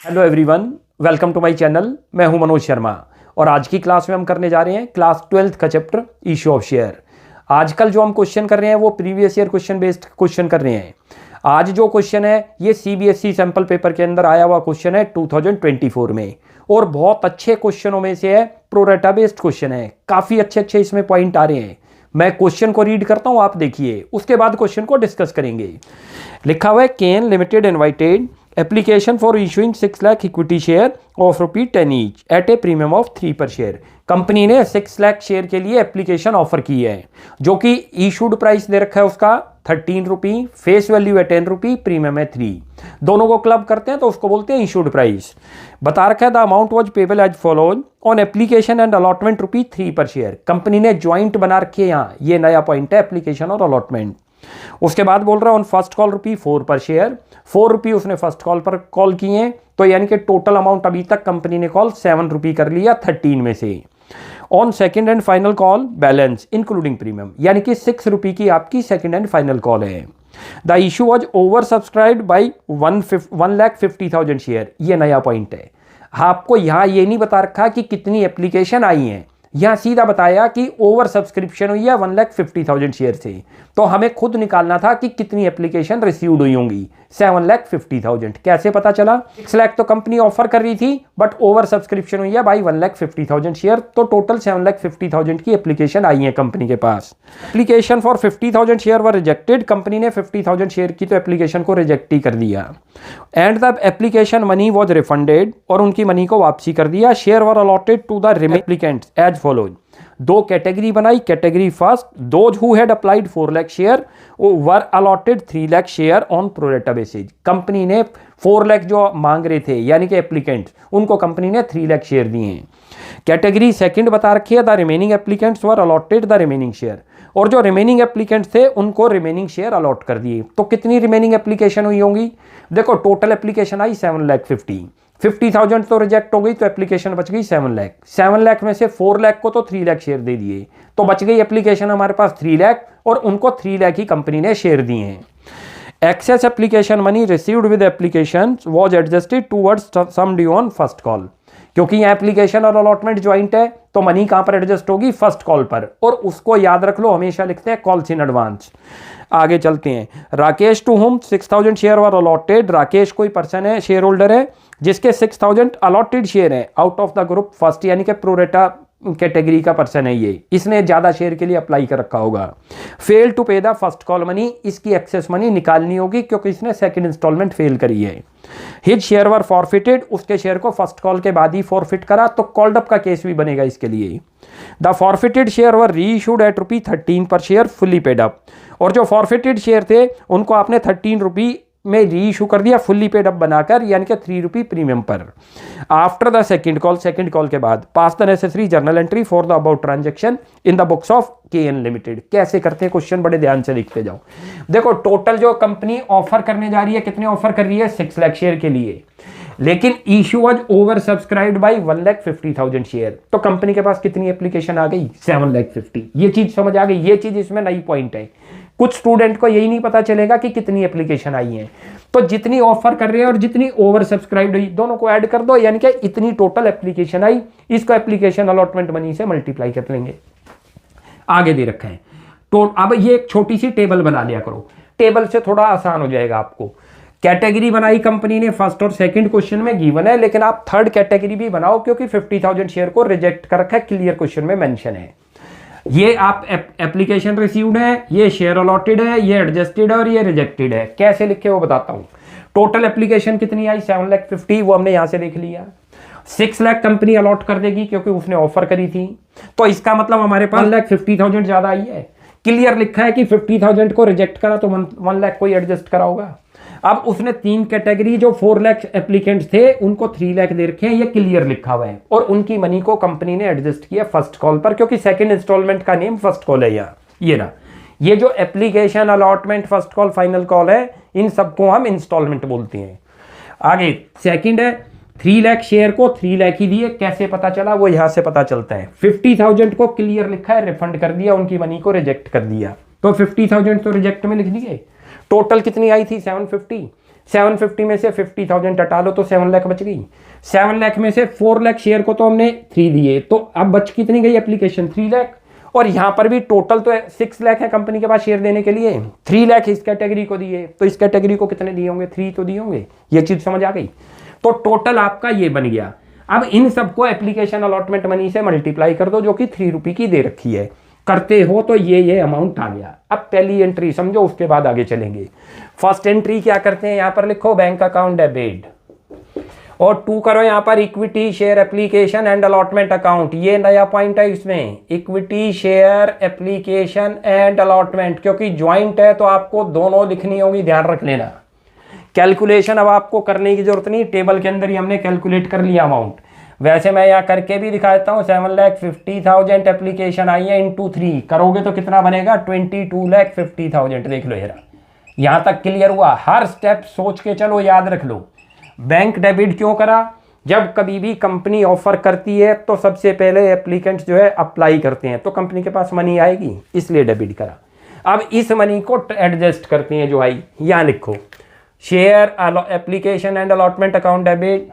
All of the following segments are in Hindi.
Hello everyone, welcome to my channel. मैं हूं मनोज शर्मा और आज की क्लास में हम करने जा रहे हैं क्लास 12th का चैप्टर इशू ऑफ शेयर। आजकल जो हम क्वेश्चन कर रहे हैं वो previous year question based question कर रहे हैं। आज जो क्वेश्चन है ये सीबीएसई सैंपल पेपर के अंदर आया हुआ क्वेश्चन है 2024 में और बहुत अच्छे क्वेश्चनों में से है। प्रोरेटा बेस्ड क्वेश्चन है, काफ़ी अच्छे इसमें पॉइंट आ रहे हैं। मैं क्वेश्चन को रीड करता हूं, आप देखिए, उसके बाद क्वेश्चन को डिस्कस करेंगे। लिखा हुआ है Ken limited invited application for issuing 6 lakh equity share of ₹10 each at a premium of 3 पर शेयर। कंपनी ने 6 लाख शेयर के लिए एप्लीकेशन ऑफर की है, जो कि इशूड प्राइस दे रखा है उसका ₹13, फेस वैल्यू है ₹10, प्रीमियम है 3। दोनों को क्लब करते हैं तो उसको बोलते हैं इशूड प्राइस। बता रखा है the amount was payable as follows on application and allotment ₹3 पर शेयर। कंपनी ने ज्वाइंट बना रखी है, यहाँ ये नया पॉइंट है, एप्लीकेशन और अलॉटमेंट। उसके बाद बोल रहा है ऑन फर्स्ट कॉल ₹4 पर शेयर, ₹4 उसने फर्स्ट कॉल पर कॉल किए हैं, तो यानी कि टोटल अमाउंट अभी तक कंपनी ने कॉल ₹7 कर लिया 13 में से। On second and final call balance including premium, यानी कि ₹6 की आपकी सेकंड एंड फाइनल कॉल है। The issue was over subscribed by 1,50,000 share, ये नया पॉइंट है। आपको यहाँ ये नहीं बता रखा कि कितनी एप्लीकेशन आई हैं, यहाँ सीधा बताया कि ओवर सब्सक्रिप्शन हुई है 1,50,000 शेयर से। तो हमें खुद निकालना था कि कितनी एप्लीकेशन रिसीव्ड हुई होंगी, 7,50,000। कैसे पता चला? 6 लाख तो कंपनी ऑफर कर रही थी, बट ओवर सब्सक्रिप्शन हुई है बाई 1,50,000 शेयर, तो टोटल 7,50,000 की एप्लीकेशन आई है कंपनी के पास। Application for 50,000 share were rejected, company ने 50,000 शेयर की तो एप्लीकेशन को रिजेक्ट ही कर दिया। And the application money was refunded, और उनकी मनी को वापसी कर दिया। Share were allotted to the applicants as follows. 2 category बनाई। Category first, those who had applied 4 lakh share were allotted 3 lakh share on pro rata basis. Company ने 4 लाख जो मांग रहे थे यानी कि एप्लीकेंट्स, उनको कंपनी ने 3 लाख शेयर दिए हैं। कैटेगरी सेकंड बता रखी है, the remaining applicants were allotted the remaining share, और जो रिमेनिंग एप्लीकेंट्स थे उनको रिमेनिंग शेयर अलॉट कर दिए। तो कितनी रिमेनिंग एप्लीकेशन हुई होंगी? देखो, टोटल एप्लीकेशन आई 7,50,000 तो रिजेक्ट हो गई, तो एप्लीकेशन बच गई 7 लाख। 7 लाख में से 4 लाख को तो 3 लाख शेयर दे दिए, तो बच गई एप्लीकेशन हमारे पास 3 लाख, और उनको 3 लाख ही कंपनी ने शेयर दिए हैं। Excess application money received with application was adjusted towards sum due on first call. क्योंकि यहाँ एप्लीकेशन और अलॉटमेंट ज्वाइंट है, तो मनी कहां पर एडजस्ट होगी? फर्स्ट कॉल पर, और उसको याद रख लो, हमेशा लिखते हैं कॉल्स इन एडवांस। आगे चलते हैं। Rakesh to whom 6,000 share were allotted. Rakesh कोई पर्सन है, शेयर होल्डर है, जिसके 6,000 अलॉटेड शेयर है out of the group first, यानी कि प्रोरेटा कैटेगरी का पर्सन है ये, इसने ज्यादा शेयर के लिए अप्लाई कर रखा होगा। फेल टू पे द फर्स्ट कॉल मनी, इसकी एक्सेस मनी निकालनी होगी क्योंकि इसने सेकंड इंस्टॉलमेंट फेल करी है। हिज शेयर वर फॉरफिटेड, उसके शेयर को फर्स्ट कॉल के बाद ही फॉरफिट करा, तो कॉल्ड अप का केस भी बनेगा इसके लिए। द फॉरफिटेड शेयर वर री इशूड एट ₹13 पर शेयर फुल्ली पेड अप, और जो फॉरफिटेड शेयर थे उनको आपने ₹13 में री इशू कर दिया फुल्ली पेड अप बनाकर, यानी कि ₹3 प्रीमियम पर। आफ्टर द सेकंड कॉल के बाद pass the necessary journal entry for the about transaction in the books of KN limited. कैसे करते हैं क्वेश्चन, बड़े ध्यान से लिखते जाओ। देखो, टोटल जो कंपनी ऑफर करने जा रही है, कितने ऑफर कर रही है? 6 लाख शेयर के लिए, लेकिन issue was over subscribed by 1,50,000 share. तो कंपनी के पास कितनी एप्लीकेशन आ गई? 7,50,000। ये चीज समझ आ गई, ये चीज इसमें नई पॉइंट है। कुछ स्टूडेंट को यही नहीं पता चलेगा कि कितनी एप्लीकेशन आई है, तो जितनी ऑफर कर रहे हैं और जितनी ओवर सब्सक्राइब्ड हुई, दोनों को ऐड कर दो, यानी कि इतनी टोटल एप्लीकेशन आई, इसको एप्लीकेशन अलॉटमेंट मनी से मल्टीप्लाई कर लेंगे। आगे दे रखा है तो अब ये एक छोटी सी टेबल बना लिया करो, टेबल से थोड़ा आसान हो जाएगा आपको। कैटेगरी बनाई कंपनी ने, फर्स्ट और सेकंड क्वेश्चन में गिवन है, लेकिन आप थर्ड कैटेगरी भी बनाओ क्योंकि 50,000 शेयर को रिजेक्ट कर रखा है, क्लियर क्वेश्चन में मेंशन है। ये आप एप्लीकेशन रिसीव्ड है, ये शेयर अलॉटेड है, ये एडजस्टेड है और ये रिजेक्टेड है। कैसे लिखे वो बताता हूं। टोटल एप्लीकेशन कितनी आई? 7,50,000, वो हमने यहां से देख लिया। 6 लाख कंपनी अलॉट कर देगी क्योंकि उसने ऑफर करी थी, तो इसका मतलब हमारे पास 1,50,000 ज्यादा आई है। क्लियर लिखा है कि 50,000 को रिजेक्ट करा तो 1 लाख को ही एडजस्ट करा होगा। अब उसने 3 कैटेगरी जो 4 लाख एप्लीकेंट्स थे उनको 3 लाख दे रखे हैं, ये क्लियर लिखा हुआ है, और उनकी मनी को कंपनी ने एडजस्ट किया फर्स्ट कॉल पर, क्योंकि सेकंड इंस्टॉलमेंट का नेम फर्स्ट कॉल है। यहाँ ये रहा, ये जो application allotment first call final call है, इन सबको हम इंस्टॉलमेंट बोलते हैं। आगे सेकंड है, 3 लाख शेयर को 3 लाख ही दिए। कैसे पता चला? वो यहां से पता चलता है। 50,000 को क्लियर लिखा है, रिफंड कर दिया, उनकी मनी को रिजेक्ट कर दिया, तो 50,000 तो रिजेक्ट में लिख दिए। टोटल कितनी आई थी? 750। 750 में से 50,000 हटा लो तो 7 लाख बच गई। 7 लाख में से 4 लाख शेयर को तो हमने 3 दिए, तो अब बच कितनी गई एप्लीकेशन? 3 लाख। और यहाँ पर भी टोटल तो 6 लाख है कंपनी के पास शेयर देने के लिए, 3 लाख इस कैटेगरी को दिए, तो इस कैटेगरी को कितने दिए होंगे? 3 तो दिए होंगे। ये चीज समझ आ गई? तो टोटल आपका ये बन गया। अब इन सबको एप्लीकेशन अलॉटमेंट मनी से मल्टीप्लाई कर दो, जो कि 3 रुपये की दे रखी है, करते हो तो ये अमाउंट आ गया। अब पहली एंट्री समझो, उसके बाद आगे चलेंगे। फर्स्ट एंट्री क्या करते हैं, यहाँ पर लिखो बैंक अकाउंट डेबिट, और 2 करो यहाँ पर equity share application and allotment account. ये नया पॉइंट है इसमें, equity share application and allotment, क्योंकि ज्वाइंट है तो आपको दोनों लिखनी होगी, ध्यान रख लेना। कैलकुलेशन अब आपको करने की जरूरत नहीं, टेबल के अंदर ही हमने कैलकुलेट कर लिया अमाउंट। वैसे मैं यहाँ करके भी दिखाता हूँ, 7,50,000 एप्लीकेशन आई है, इंटू 3 करोगे तो कितना बनेगा? 22,50,000। देख लो, यहाँ तक क्लियर हुआ? हर स्टेप सोच के चलो, याद रख लो। बैंक डेबिट क्यों करा? जब कभी भी कंपनी ऑफर करती है तो सबसे पहले एप्लीकेंट जो है अप्लाई करते हैं, तो कंपनी के पास मनी आएगी, इसलिए डेबिट करा। अब इस मनी को एडजस्ट करते हैं, जो आई यहाँ लिखो, share application and allotment account debit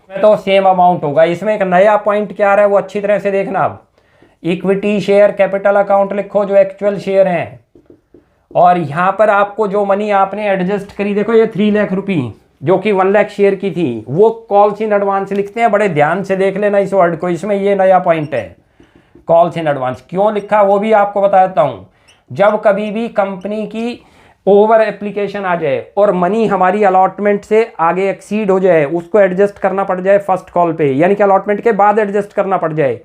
में तो सेम अमाउंट होगा। इसमें एक नया पॉइंट क्या आ रहा है वो अच्छी तरह से देखना। अब इक्विटी शेयर कैपिटल अकाउंट लिखो, जो एक्चुअल शेयर हैं, और यहाँ पर आपको जो मनी आपने एडजस्ट करी, देखो ये 3 लाख रुपये जो कि 1 लाख शेयर की थी, वो कॉल्स इन एडवांस लिखते हैं। बड़े ध्यान से देख लेना इस वर्ड को, इसमें ये नया पॉइंट है, कॉल्स इन एडवांस। क्यों लिखा वो भी आपको बताता हूँ। जब कभी भी कंपनी की ओवर एप्लीकेशन आ जाए और मनी हमारी अलॉटमेंट से आगे एक्सीड हो जाए, उसको एडजस्ट करना पड़ जाए फर्स्ट कॉल पे, यानी कि अलॉटमेंट के बाद एडजस्ट करना पड़ जाए,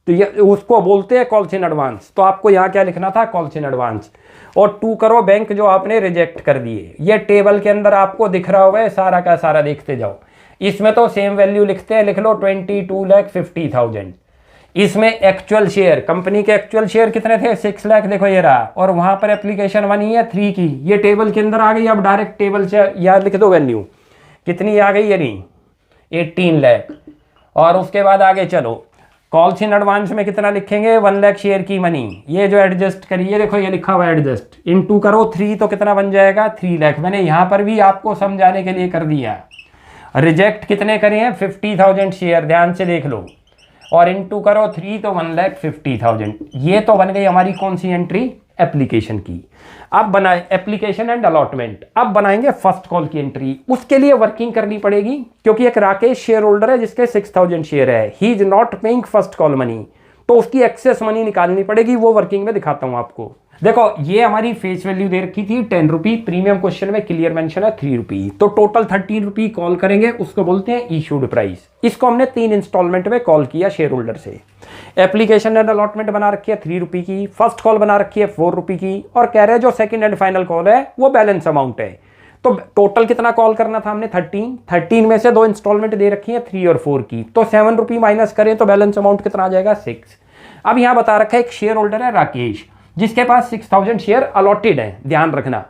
तो ये उसको बोलते हैं कॉल्स इन एडवांस। तो आपको यहाँ क्या लिखना था? Calls in advance. और 2 करो बैंक जो आपने रिजेक्ट कर दिए, ये टेबल के अंदर आपको दिख रहा होगा, सारा का सारा देखते जाओ। इसमें तो सेम वैल्यू लिखते हैं, लिख लो 22,50,000। इसमें एक्चुअल शेयर, कंपनी के एक्चुअल शेयर कितने थे? 6 लाख, देखो ये रहा। और वहां पर एप्लीकेशन बनी है 3 की, ये टेबल के अंदर आ गई। अब डायरेक्ट टेबल से याद लिख दो वैल्यू कितनी आ गई, यानी 18 लाख। और उसके बाद आगे चलो, कॉल्स इन एडवांस में कितना लिखेंगे? 1 लाख शेयर की मनी, ये जो एडजस्ट करिए, देखो ये लिखा हुआ एडजस्ट, इनटू करो 3 तो कितना बन जाएगा? 3 लाख। मैंने यहाँ पर भी आपको समझाने के लिए कर दिया। रिजेक्ट कितने करे हैं? 50,000 शेयर, ध्यान से देख लो, और इनटू करो 3 तो 1,50,000। ये तो बन गई हमारी कौन सी एंट्री? एप्लीकेशन की। अब बनाए एप्लीकेशन एंड अलॉटमेंट। अब बनाएंगे फर्स्ट कॉल की एंट्री। उसके लिए वर्किंग करनी पड़ेगी, क्योंकि एक राकेश शेयर होल्डर है जिसके 6,000 शेयर है, he is not paying first call money, तो उसकी एक्सेस मनी निकालनी पड़ेगी। वो वर्किंग में दिखाता हूं आपको। देखो ये हमारी फेस वैल्यू दे रखी थी 10 रुपी, प्रीमियम क्वेश्चन में क्लियर मेंशन है 3 रुपी, तो टोटल 13 रुपी कॉल करेंगे, उसको बोलते हैं इशूड प्राइस। इसको हमने 3 इंस्टॉलमेंट में कॉल किया शेयर होल्डर से। एप्लीकेशन एंड अलॉटमेंट बना रखी है 3 रुपी की, फर्स्ट कॉल बना रखी है 4 रुपी की, और कह रहे हैं जो सेकंड एंड फाइनल कॉल है वो बैलेंस अमाउंट है। तो टोटल कितना कॉल करना था हमने? 13 में से 2 इंस्टॉलमेंट दे रखी है 3 और 4 की, तो 7 रुपी माइनस करें तो बैलेंस अमाउंट कितना आ जाएगा? 6। अब यहां बता रखा है एक शेयर होल्डर है राकेश, जिसके पास 6,000 शेयर अलॉटेड है, ध्यान रखना।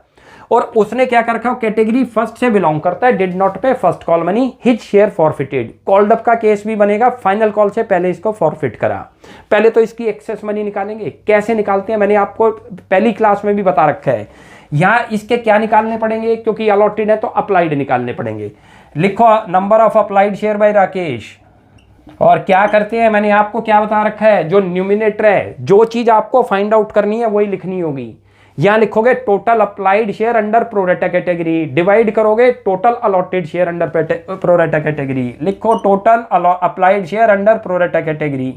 और उसने क्या कर रखा? कैटेगरी फर्स्ट से बिलोंग करता है, डिड नॉट पे first call money, his share forfeited. Called up का केस भी बनेगा, फाइनल कॉल से पहले इसको फॉरफिट करा। पहले तो इसकी एक्सेस मनी निकालेंगे। कैसे निकालते हैं मैंने आपको पहली क्लास में भी बता रखा है। यहाँ इसके क्या निकालने पड़ेंगे? क्योंकि अलॉटेड है तो अप्लाइड निकालने पड़ेंगे। लिखो number of applied share by Rakesh. और क्या करते हैं, मैंने आपको क्या बता रखा है, जो न्यूमिनेटर है, जो चीज आपको फाइंड आउट करनी है वही लिखनी होगी। यहां लिखोगे total applied share under pro rata category, divide करोगे total allotted share under pro rata category. लिखो total applied share under pro rata category,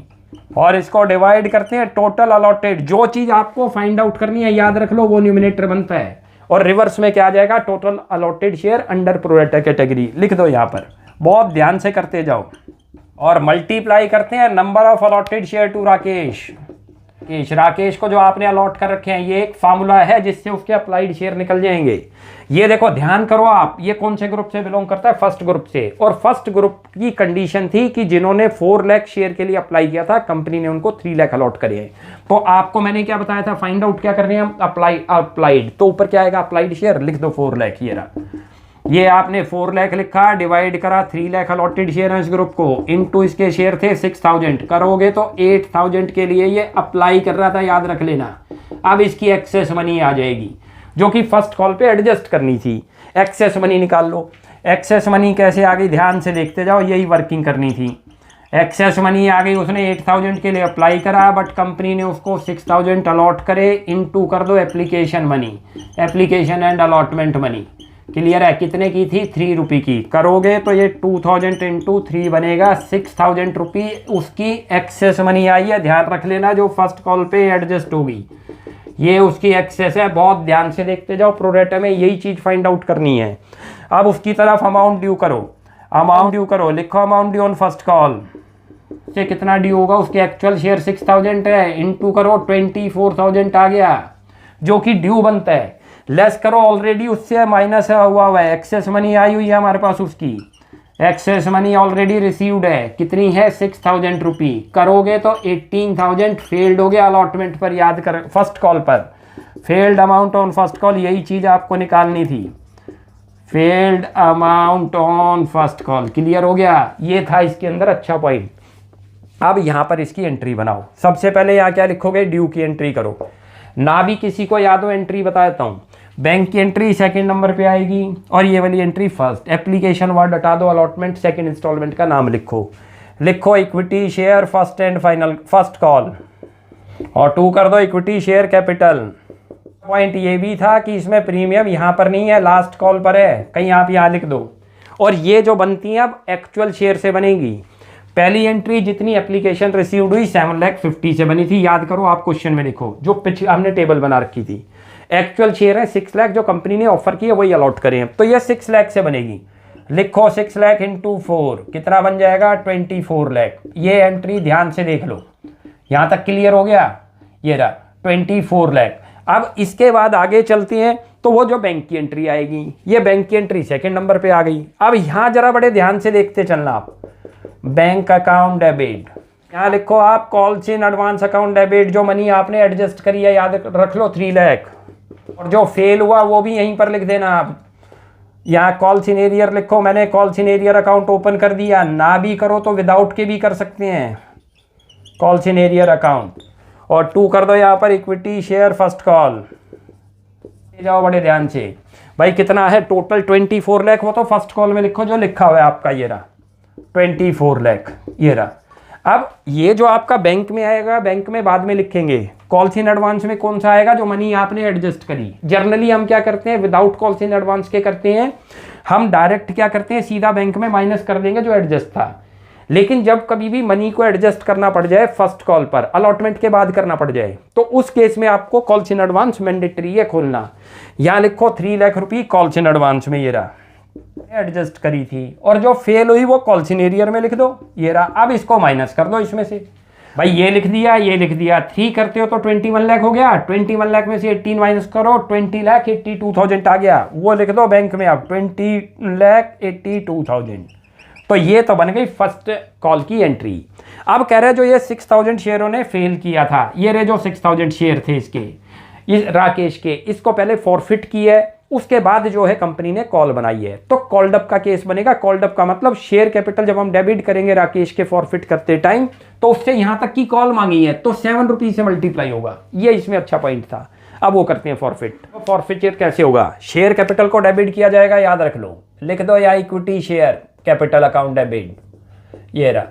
और इसको डिवाइड करते हैं टोटल अलॉटेड। जो चीज आपको फाइंड आउट करनी है याद रख लो, वो न्यूमिनेटर बनता है। और रिवर्स में क्या आ जाएगा? Total allotted share under pro rata category. लिख दो यहाँ पर, बहुत ध्यान से करते जाओ। और मल्टीप्लाई करते हैं number of allotted share to Rakesh. Rakesh को जो आपने अलॉट कर रखे हैं, ये एक फार्मूला है जिससे उसके अप्लाइड शेयर निकल जाएंगे। ये देखो ध्यान करो आप, ये कौन से ग्रुप से बिलोंग करता है? फर्स्ट ग्रुप से। और फर्स्ट ग्रुप की कंडीशन थी कि जिन्होंने 4 लाख शेयर के लिए अप्लाई किया था, कंपनी ने उनको 3 लाख अलॉट करे हैं। तो आपको मैंने क्या बताया था? फाइंड आउट क्या कर रहे हैं हम? अप्लाइड। तो ऊपर क्या आएगा? Applied share. लिख दो 4 लाख। ये रहा, ये आपने 4 लाख लिखा, डिवाइड करा 3 लाख अलॉटेड शेयर है इस ग्रुप को, इनटू इसके शेयर थे 6,000, करोगे तो 8,000 के लिए ये अप्लाई कर रहा था, याद रख लेना। अब इसकी एक्सेस मनी आ जाएगी, जो कि फर्स्ट कॉल पे एडजस्ट करनी थी। एक्सेस मनी निकाल लो। एक्सेस मनी कैसे आ गई, ध्यान से देखते जाओ, यही वर्किंग करनी थी। एक्सेस मनी आ गई, उसने 8000 के लिए अप्लाई करा, बट कंपनी ने उसको 6000 अलॉट करे, इनटू कर दो application money, application and allotment money. Clear है, कितने की थी, 3 रुपये की। करोगे तो ये 2000 इंटू 3 बनेगा 6000 रुपये, उसकी एक्सेस मनी आई है। ध्यान रख लेना, जो फर्स्ट कॉल पे एडजस्ट होगी ये उसकी एक्सेस है। बहुत ध्यान से देखते जाओ, प्रोरेटा में यही चीज़ फाइंड आउट करनी है। अब उसकी तरफ अमाउंट ड्यू करो, अमाउंट ड्यू करो, लिखो amount due on first call से कितना ड्यू होगा, उसके एक्चुअल शेयर 6000 है, इनटू करो 24000 आ गया जो कि ड्यू बनता है। लेस करो, ऑलरेडी उससे माइनस हुआ है, एक्सेस मनी आई हुई है हमारे पास, उसकी एक्सेस मनी ऑलरेडी रिसीव्ड है, कितनी है 6000 रुपये। करोगे तो 18000 फेल्ड हो गया अलॉटमेंट पर, याद कर, फर्स्ट कॉल पर failed amount on first call, यही चीज़ आपको निकालनी थी, failed amount on first call. Clear हो गया, ये था इसके अंदर अच्छा पॉइंट। अब यहाँ पर इसकी एंट्री बनाओ। सबसे पहले यहाँ क्या लिखोगे, ड्यू की एंट्री करो। ना भी किसी को याद हो एंट्री बता देता हूँ। बैंक की एंट्री सेकंड नंबर पे आएगी और ये वाली एंट्री फर्स्ट। एप्लीकेशन वर्ड हटा दो, अलॉटमेंट सेकंड इंस्टॉलमेंट का नाम लिखो। लिखो equity share first and final first call, और 2 कर दो इक्विटी शेयर कैपिटल। पॉइंट ये भी था कि इसमें प्रीमियम यहाँ पर नहीं है, लास्ट कॉल पर है, कहीं आप यहाँ लिख दो। और ये जो बनती है अब एक्चुअल शेयर से बनेगी। पहली एंट्री जितनी एप्लीकेशन रिसीव्ड हुई 7,50,000 से बनी थी, याद करो, आप क्वेश्चन में लिखो, जो पिछले हमने टेबल बना रखी थी। एक्चुअल शेयर है 6 लाख, जो कंपनी ने ऑफर किया वही अलॉट करे हैं, तो ये 6 लाख से बनेगी। लिखो 6 लाख इंटू 4 कितना बन जाएगा, 24 लाख। ये एंट्री ध्यान से देख लो, यहाँ तक क्लियर हो गया, ये रहा 24 लाख। अब इसके बाद आगे चलते हैं, तो वो जो बैंक की एंट्री आएगी, ये बैंक की एंट्री सेकंड नंबर पे आ गई। अब यहाँ जरा बड़े ध्यान से देखते चलना आप, बैंक अकाउंट डेबिट, यहाँ लिखो आप calls in advance account debit, जो मनी आपने एडजस्ट करी है याद रख लो 3 लाख, और जो फेल हुआ वो भी यहीं पर लिख देना आप। यहाँ कॉल्स इन एरियर लिखो, मैंने calls in arrear account open कर दिया, ना भी करो तो विदाउट के भी कर सकते हैं कॉल्स इन एरियर अकाउंट, और 2 कर दो यहाँ पर इक्विटी शेयर फर्स्ट कॉल। जाओ बड़े ध्यान से भाई, कितना है टोटल 24 लाख, वो तो फर्स्ट कॉल में लिखो जो लिखा हुआ है आपका, ये रहा 24 लाख, ये रहा। अब ये जो आपका बैंक में आएगा, बैंक में बाद में लिखेंगे। कॉल्स इन एडवांस में कौन सा आएगा, जो मनी आपने एडजस्ट करी। जर्नली हम क्या करते हैं, विदाउट कॉल्स इन एडवांस के करते हैं, हम डायरेक्ट क्या करते हैं, सीधा बैंक में माइनस कर देंगे जो एडजस्ट था। लेकिन जब कभी भी मनी को एडजस्ट करना पड़ जाए फर्स्ट कॉल पर, अलॉटमेंट के बाद करना पड़ जाए, तो उस केस में आपको कॉल्स इन एडवांस मैंडेटरी है खोलना। यहाँ लिखो 3 लाख रुपये कॉल्स इन एडवांस में, ये रहा एडजस्ट करी थी, और जो फेल हुई वो कॉल्स इन एरियर में लिख दो, ये रहा। अब इसको माइनस कर दो इसमें से, भाई ये लिख दिया, ये लिख दिया, 3 करते हो तो 21 लाख हो गया, 21 लाख में से 18 माइनस करो, 20,82,000 आ गया, वो लिख दो बैंक में अब 20,82,000। तो ये तो बन गई फर्स्ट कॉल की एंट्री। अब कह रहे जो ये 6000 शेयरों ने फेल किया था, ये रहे जो 6000 शेयर थे इसके, इस राकेश के, इसको पहले फॉरफिट किया है, उसके बाद जो है कंपनी ने कॉल बनाई है, तो कॉल्ड अप का केस बनेगा। कॉल्ड अप का मतलब शेयर कैपिटल जब हम डेबिट करेंगे राकेश के फॉरफिट करते टाइम, तो उससे यहां तक की कॉल मांगी है, तो 7 रुपये से मल्टीप्लाई होगा, ये इसमें अच्छा पॉइंट था। अब वो करते हैं फॉरफिट। तो फॉरफिट कैसे होगा, शेयर कैपिटल को डेबिट किया जाएगा, याद रख लो, लिख दो या equity share capital account debit, ये रहा।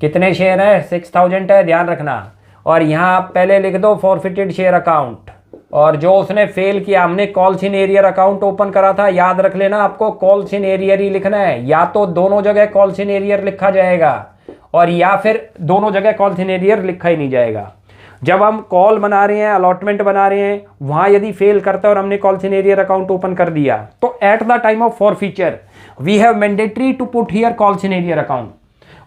कितने शेयर है, 6000 है, ध्यान रखना। और यहाँ पहले लिख दो फॉरफिटेड शेयर अकाउंट, और जो उसने फेल किया, हमने calls in arrear account open करा था, याद रख लेना आपको कॉल्स इन एरियर ही लिखना है, या तो दोनों जगह कॉल्स इन एरियर लिखा जाएगा, और या फिर दोनों जगह कॉल्स इन एरियर लिखा ही नहीं जाएगा। जब हम कॉल बना रहे हैं, अलॉटमेंट बना रहे हैं, वहां यदि फेल करता है और हमने calls in arrear account open कर दिया, तो at the time of forfeiture we have mandatory to put here calls in arrear account.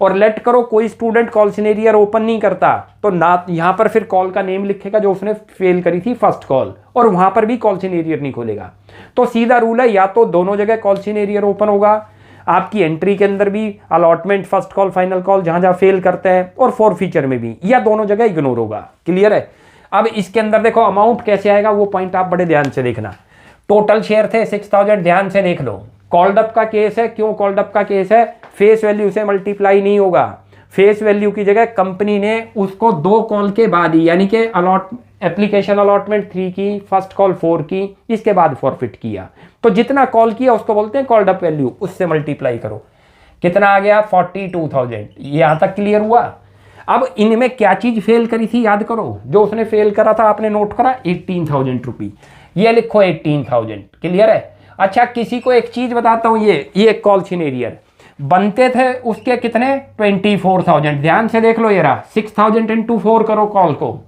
और लेट करो कोई student calls in arrear open नहीं करता, तो ना यहाँ पर फिर कॉल का नेम लिखेगा जो उसने फेल करी थी फर्स्ट कॉल, और वहां पर भी कॉल्स इन एरियर नहीं खोलेगा। तो सीधा रूल है, या तो दोनों जगह कॉल्स इन एरियर ओपन होगा, आपकी एंट्री के अंदर भी allotment first call final call जहां जहां फेल करता है, और फॉरफीचर में भी, या दोनों जगह इग्नोर होगा। क्लियर है। अब इसके अंदर देखो अमाउंट कैसे आएगा, वो पॉइंट आप बड़े ध्यान से देखना। टोटल शेयर थे 6000, ध्यान से देख लो। कॉल्ड अप का केस है, क्यों कॉल्ड अप का केस है, फेस वैल्यू से मल्टीप्लाई नहीं होगा। फेस वैल्यू की जगह कंपनी ने उसको 2 कॉल के बाद ही, यानी कि एप्लीकेशन अलॉटमेंट 3 की, फर्स्ट कॉल 4 की, इसके बाद फॉरफिट किया। तो जितना कॉल किया उसको बोलते हैं कॉल्ड अप वैल्यू, उससे मल्टीप्लाई करो, कितना आ गया 42,000। यहाँ तक क्लियर हुआ। अब इनमें क्या चीज फेल करी थी याद करो, जो उसने फेल करा था आपने नोट करा 18,000 रुपी, ये लिखो 18,000। क्लियर है। अच्छा किसी को एक चीज बताता हूं, ये एक कॉल सिनेरियर बनते थे उसके कितने 24,000, ध्यान से देख लो, ये रहा 6,000 इंटू 4 करो कॉल को,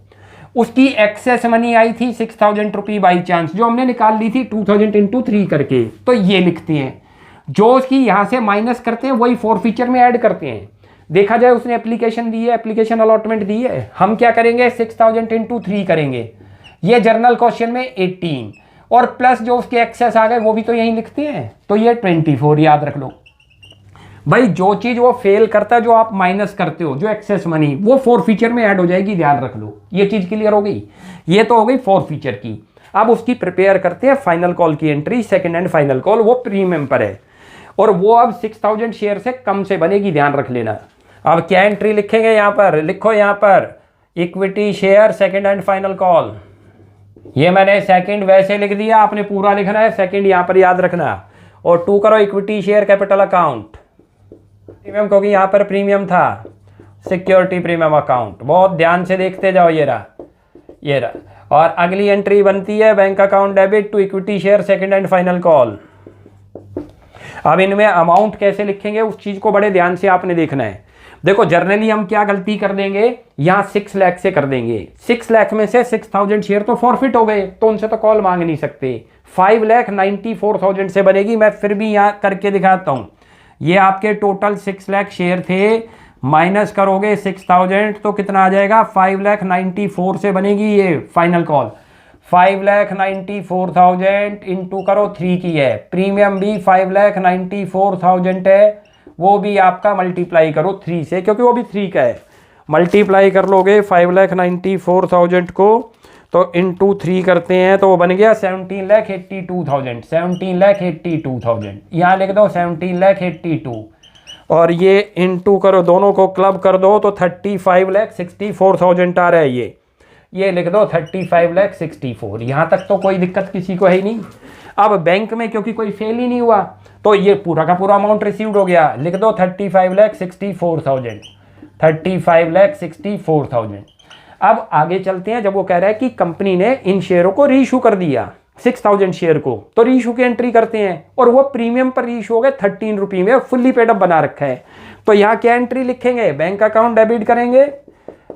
उसकी एक्सेस मनी आई थी 6,000 रुपी बाई चांस, जो हमने निकाल ली थी 2,000 इंटू 3 करके। तो ये लिखते हैं, जो उसकी यहां से माइनस करते हैं वही फॉरफीचर में ऐड करते हैं। देखा जाए उसने एप्लीकेशन दी है, एप्लीकेशन अलॉटमेंट दी है, हम क्या करेंगे 6,000 इंटू 3 करेंगे, ये जर्नल क्वेश्चन में 18, और प्लस जो उसके एक्सेस आ गए वो भी तो यही लिखते हैं, तो ये 24। याद रख लो भाई, जो चीज वो फेल करता है, जो आप माइनस करते हो, जो एक्सेस मनी, वो फॉरफीचर में ऐड हो जाएगी, ध्यान रख लो। ये चीज क्लियर हो गई। ये तो हो गई फॉरफीचर की। अब उसकी प्रिपेयर करते हैं फाइनल कॉल की entry, second and final call, वो प्रीमियम पर है, और वो अब 6,000 शेयर से कम से बनेगी, ध्यान रख लेना। अब क्या एंट्री लिखेंगे यहाँ पर, लिखो यहाँ पर equity share second and final call. ये मैंने सेकंड वैसे लिख दिया, आपने पूरा लिखना है, सेकंड यहाँ पर याद रखना, और 2 करो equity share capital account premium, क्योंकि यहाँ पर प्रीमियम था, सिक्योरिटी प्रीमियम अकाउंट। बहुत ध्यान से देखते जाओ, ये रहा, ये रहा। और अगली एंट्री बनती है bank account debit to equity share second and final call. अब इनमें अमाउंट कैसे लिखेंगे उस चीज को बड़े ध्यान से आपने देखना है। देखो जर्नली हम क्या गलती कर देंगे, यहाँ 6 लाख से कर देंगे, 6 लाख में से 6,000 शेयर तो फॉरफिट हो गए, तो उनसे तो कॉल मांग नहीं सकते। 5,94,000 से बनेगी, मैं फिर भी यहाँ करके दिखाता हूँ। ये आपके टोटल 6 लाख शेयर थे, माइनस करोगे 6,000 तो कितना आ जाएगा 5,94,000 से बनेगी ये फाइनल कॉल। 5,94,000 इंटू करो 3 की है, प्रीमियम भी 5,94,000 है, वो भी आपका मल्टीप्लाई करो 3 से, क्योंकि वो भी 3 का है। मल्टीप्लाई कर लोगे 5,94,000 को, तो इंटू 3 करते हैं तो वो बन गया 17,82,000, 17,82,000, यहाँ लिख दो 17,82,000, और ये इंटू करो, दोनों को क्लब कर दो तो 35,64,000 आ रहा है। ये लिख दो 35,64,000, यहाँ तक तो कोई दिक्कत किसी को है ही नहीं। अब बैंक में क्योंकि कोई फेल ही नहीं हुआ, तो ये पूरा का पूरा अमाउंट रिसीव्ड हो गया, लिख दो 35,64,000, 35,64,000। अब आगे चलते हैं, जब वो कह रहा है कि कंपनी ने इन शेयरों को रीइशू कर दिया 6,000 शेयर को, तो रीइशू की एंट्री करते हैं, और वो प्रीमियम पर रीइशू हो गए 13 रुपये में, फुल्ली पेड अप बना रखा है। तो यहाँ क्या एंट्री लिखेंगे, बैंक अकाउंट डेबिट करेंगे,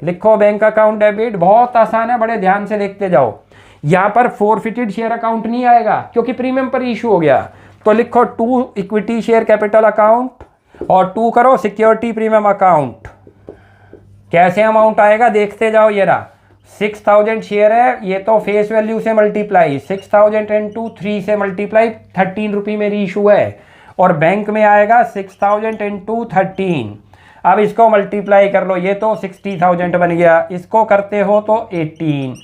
लिखो बैंक अकाउंट डेबिट, बहुत आसान है, बड़े ध्यान से देखते जाओ। यहाँ पर फॉरफिटेड शेयर अकाउंट नहीं आएगा क्योंकि प्रीमियम पर इशू हो गया, तो लिखो 2 इक्विटी शेयर कैपिटल अकाउंट और 2 करो सिक्योरिटी प्रीमियम अकाउंट। कैसे अमाउंट आएगा देखते जाओ, ये रहा 6,000 शेयर है, ये तो फेस वैल्यू से मल्टीप्लाई 6,000 इंटू 3 से मल्टीप्लाई 13 रुपये में रीइशू है, और बैंक में आएगा 6,000 इंटू 13। अब इसको मल्टीप्लाई कर लो, ये तो 60,000 बन गया, इसको करते हो तो 18,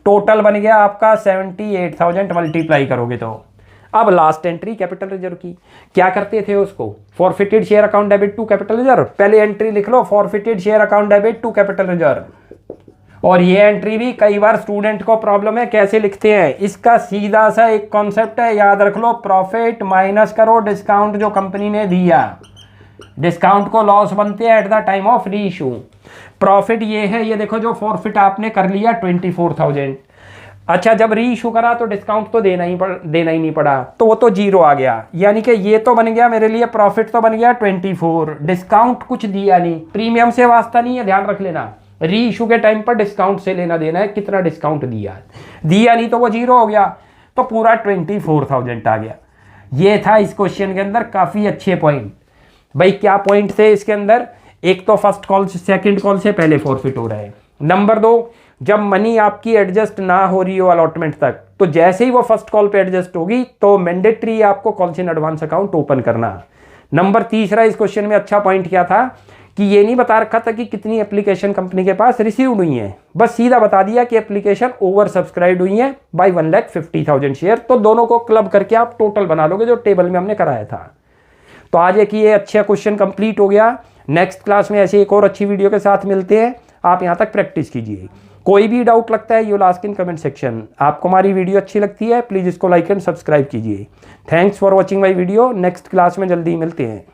टोटल बन गया आपका 78,000 मल्टीप्लाई करोगे तो। अब लास्ट एंट्री कैपिटल रिजर्व की, क्या करते थे उसको, forfeited share account debit to capital reserve, पहले एंट्री लिख लो forfeited share account debit to capital reserve. और ये एंट्री भी कई बार स्टूडेंट को प्रॉब्लम है कैसे लिखते हैं, इसका सीधा सा एक कॉन्सेप्ट है, याद रख लो, प्रॉफिट माइनस करो डिस्काउंट जो कंपनी ने दिया, डिस्काउंट को लॉस बनते हैं eight the time of reissue. Profit ये है, ये देखो जो फॉरफिट आपने कर लिया 24,000, अच्छा जब री इशू करा तो डिस्काउंट तो देना ही नहीं पड़ा, तो वो तो 0 आ गया, यानी कि ये तो बन गया मेरे लिए प्रॉफिट तो बन गया 24, डिस्काउंट कुछ दिया नहीं, प्रीमियम से वास्ता नहीं है, ध्यान रख लेना, री इशू के टाइम पर डिस्काउंट से लेना देना है, कितना डिस्काउंट दिया नहीं तो वो 0 हो गया, तो पूरा 24,000 आ गया। ये था इस क्वेश्चन के अंदर काफ़ी अच्छे पॉइंट। भाई क्या पॉइंट थे इसके अंदर, एक तो फर्स्ट कॉल से सेकंड कॉल से पहले फॉरफिट हो रहा है, नंबर 2 जब मनी आपकी एडजस्ट ना हो रही हो अलॉटमेंट तक, तो जैसे ही वो फर्स्ट कॉल पे एडजस्ट होगी तो मैंडेटरी आपको call in advance account open करना। नंबर 3 इस क्वेश्चन में अच्छा पॉइंट क्या था कि ये नहीं बता रखा था कि कितनी एप्लीकेशन कंपनी के पास रिसीव्ड हुई हैं, बस सीधा बता दिया कि एप्लीकेशन ओवर सब्सक्राइब्ड हुई है बाई 1,50,000 शेयर, तो दोनों को क्लब करके आप टोटल बना लोगे जो टेबल में हमने कराया था। तो आज एक ये अच्छा क्वेश्चन कंप्लीट हो गया। नेक्स्ट क्लास में ऐसे एक और अच्छी वीडियो के साथ मिलते हैं, आप यहाँ तक प्रैक्टिस कीजिए। कोई भी डाउट लगता है you will ask in comment section. आपको हमारी वीडियो अच्छी लगती है प्लीज़ इसको लाइक एंड सब्सक्राइब कीजिए। Thanks for watching my video. Next class में जल्दी मिलते हैं।